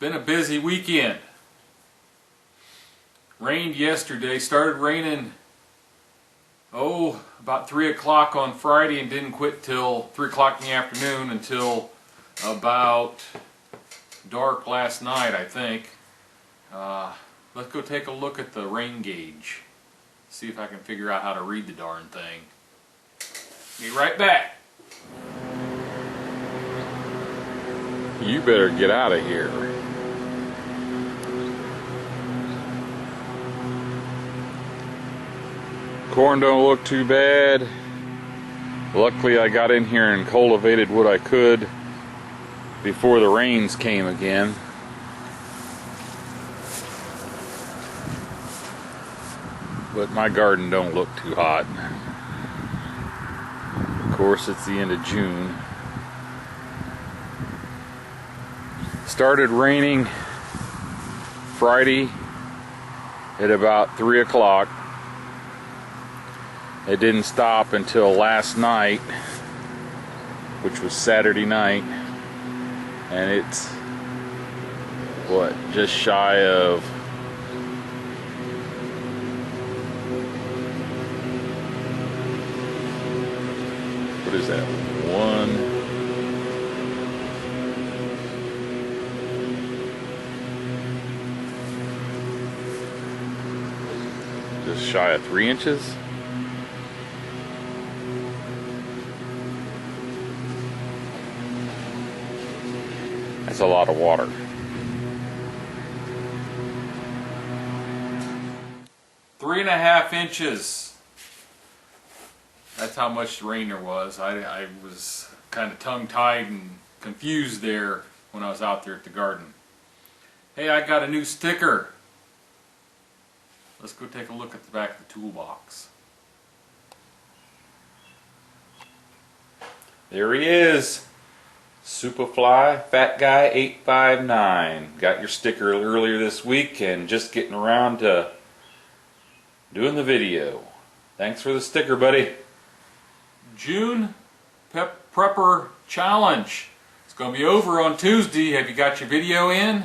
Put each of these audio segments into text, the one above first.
Been a busy weekend. Rained yesterday, started raining about 3 o'clock on Friday and didn't quit till 3 o'clock in the afternoon until about dark last night, I think. Let's go take a look at the rain gauge. See if I can figure out how to read the darn thing. Be right back. You better get out of here. Corn don't look too bad. Luckily I got in here and cultivated what I could before the rains came again. But my garden don't look too hot. Of course, it's the end of June. Started raining Friday at about 3 o'clock. It didn't stop until last night, which was Saturday night, and it's what, just shy of what is that, just shy of 3 inches. That's a lot of water. Three and a half inches. That's how much rain there was. I was kind of tongue-tied and confused there when I was out there at the garden. Hey, I got a new sticker. Let's go take a look at the back of the toolbox. There he is. Superfly Fat Guy 859. Got your sticker earlier this week and just getting around to doing the video. Thanks for the sticker, buddy. June Prepper Challenge. It's going to be over on Tuesday. Have you got your video in?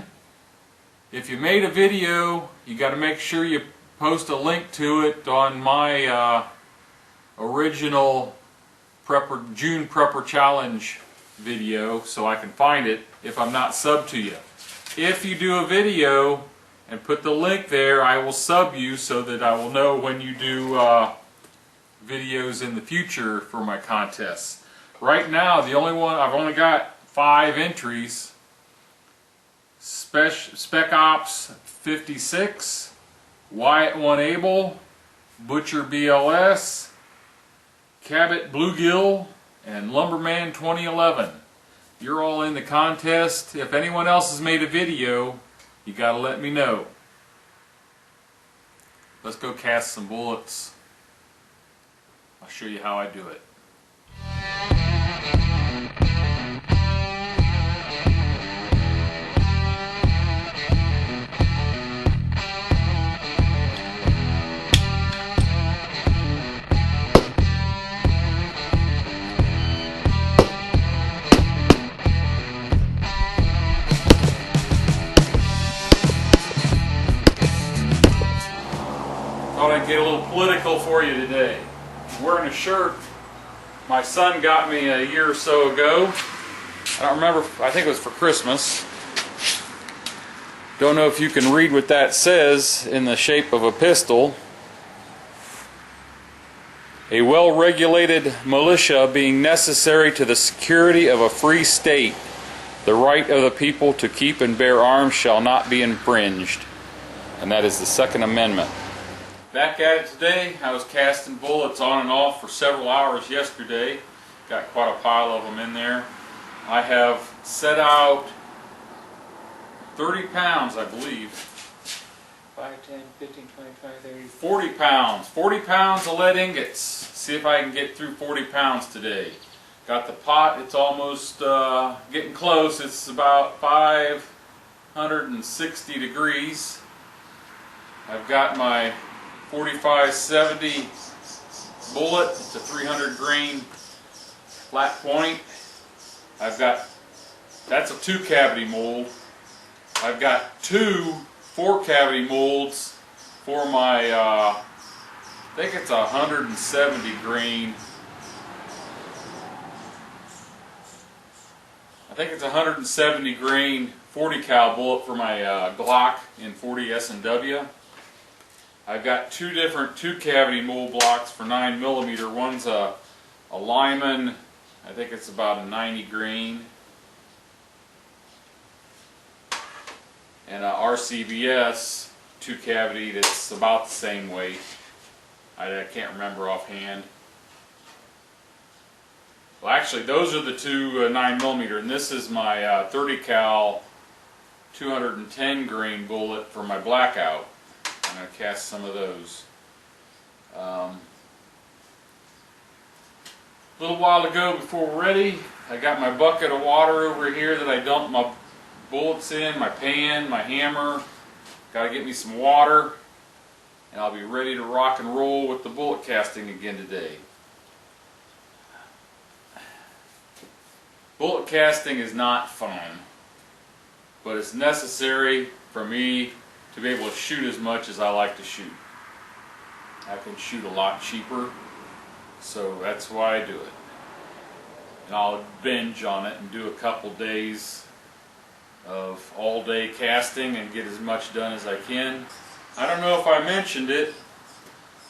If you made a video, you got to make sure you post a link to it on my original June Prepper Challenge video so I can find it if I'm not subbed to you. If you do a video and put the link there, I will sub you so that I will know when you do videos in the future for my contests. Right now, the only one, I've only got 5 entries. Spec Ops 56, Wyatt 1 Able, Butcher BLS, Cabot Bluegill, and Lumberman 2011. You're all in the contest. If anyone else has made a video, you gotta let me know. Let's go cast some bullets. I'll show you how I do it. Thought I'd get a little political for you today. I'm wearing a shirt my son got me a year or so ago. I don't remember, I think it was for Christmas. Don't know if you can read what that says in the shape of a pistol. A well-regulated militia being necessary to the security of a free state. The right of the people to keep and bear arms shall not be infringed. And that is the Second Amendment. Back at it today. I was casting bullets on and off for several hours yesterday. Got quite a pile of them in there. I have set out 30 pounds, I believe. 5, 10, 15, 20, 30, 40 pounds. 40 pounds of lead ingots. See if I can get through 40 pounds today. Got the pot. It's almost getting close. It's about 560 degrees. I've got my 4570 bullet. It's a 300 grain flat point. I've got, that's a 2 cavity mold. I've got two 4-cavity molds for my, I think it's a 170 grain. I think it's a 170 grain 40 cal bullet for my Glock in 40 S&W. I've got two different 2-cavity mold blocks for 9mm. One's a Lyman, I think it's about a 90 grain, and a RCBS 2-cavity that's about the same weight. I can't remember offhand. Well, actually, those are the two 9mm, and this is my 30 cal 210 grain bullet for my Blackout. I'm going to cast some of those. A little while ago, before we're ready, I got my bucket of water over here that I dumped my bullets in, my pan, my hammer. Got to get me some water, and I'll be ready to rock and roll with the bullet casting again today. Bullet casting is not fun, but it's necessary for me to be able to shoot as much as I like to shoot. I can shoot a lot cheaper, so that's why I do it. And I'll binge on it and do a couple days of all-day casting and get as much done as I can. I don't know if I mentioned it,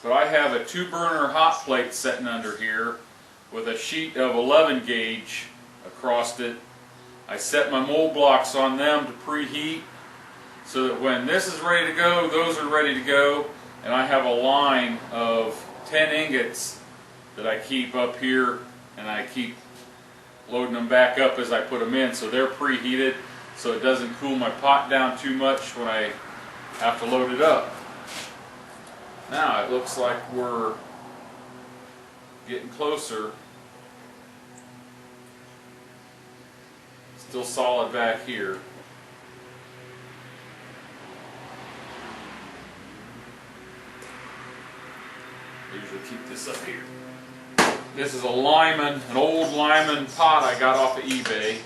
but I have a 2-burner hot plate sitting under here with a sheet of 11 gauge across it. I set my mold blocks on them to preheat so that when this is ready to go, those are ready to go. And I have a line of 10 ingots that I keep up here, and I keep loading them back up as I put them in, so they're preheated so it doesn't cool my pot down too much when I have to load it up. Now it looks like we're getting closer. Still solid back here. I usually keep this up here. This is a Lyman, an old Lyman pot I got off of eBay.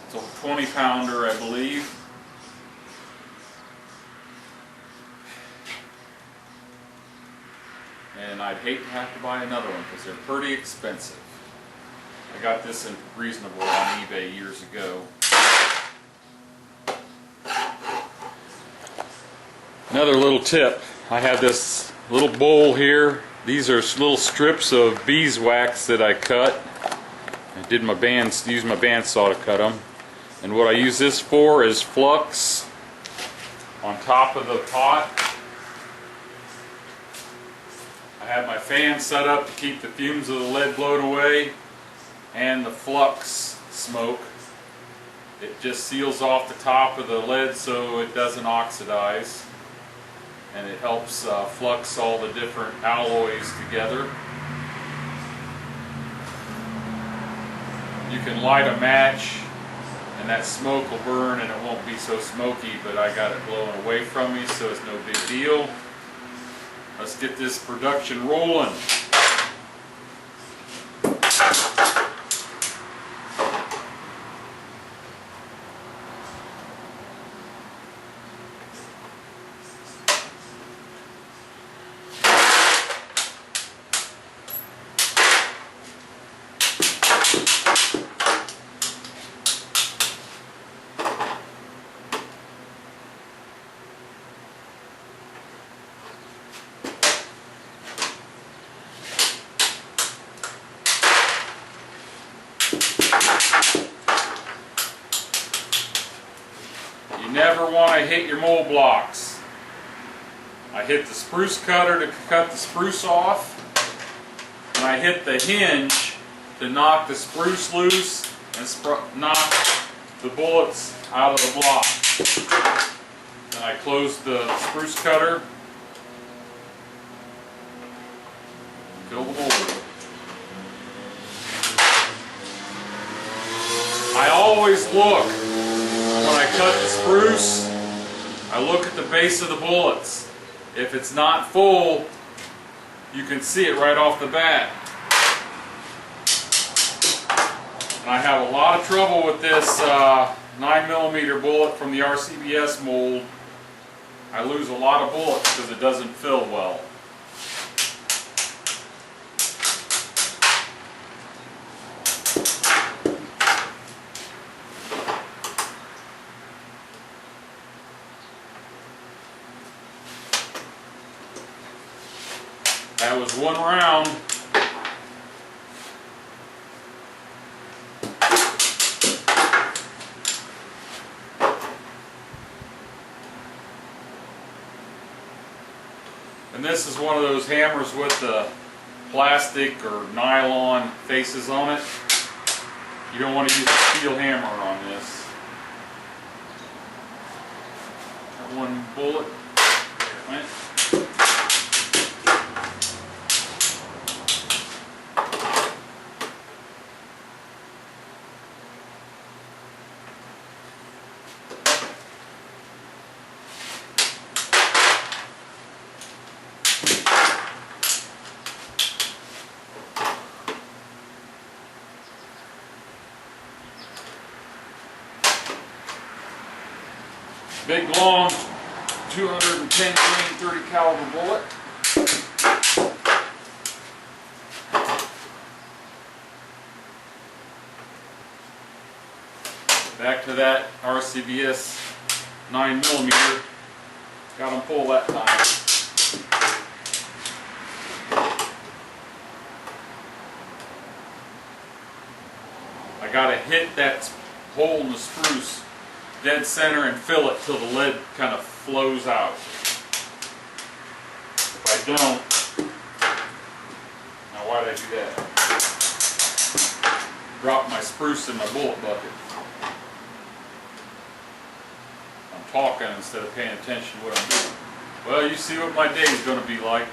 It's a 20-pounder, I believe. And I'd hate to have to buy another one because they're pretty expensive. I got this in reasonable on eBay years ago. Another little tip. I have this little bowl here. These are little strips of beeswax that I cut. I did my used my bandsaw to cut them. And what I use this for is flux on top of the pot. I have my fan set up to keep the fumes of the lead blowed away and the flux smoke. It just seals off the top of the lead so it doesn't oxidize, and it helps flux all the different alloys together. You can light a match and that smoke will burn and it won't be so smoky, but I got it blowing away from me, so it's no big deal. Let's get this production rolling. You never want to hit your mold blocks. I hit the spruce cutter to cut the spruce off, and I hit the hinge to knock the spruce loose and knock the bullets out of the block. Then I close the spruce cutter, fill the mold. I always look, when I cut the spruce, I look at the base of the bullets. If it's not full, you can see it right off the bat. And I have a lot of trouble with this 9mm bullet from the RCBS mold, I lose a lot of bullets because it doesn't fill well. That was one round. And this is one of those hammers with the plastic or nylon faces on it. You don't want to use a steel hammer on this. Got one bullet. There it went. Big long 210 grain 30 caliber bullet. Back to that RCBS 9mm. Got him full that time. I gotta hit that hole in the spruce dead center and fill it till the lead kind of flows out. If I don't, now why did I do that? Drop my spruce in my bullet bucket. I'm talking instead of paying attention to what I'm doing. Well, you see what my day is going to be like.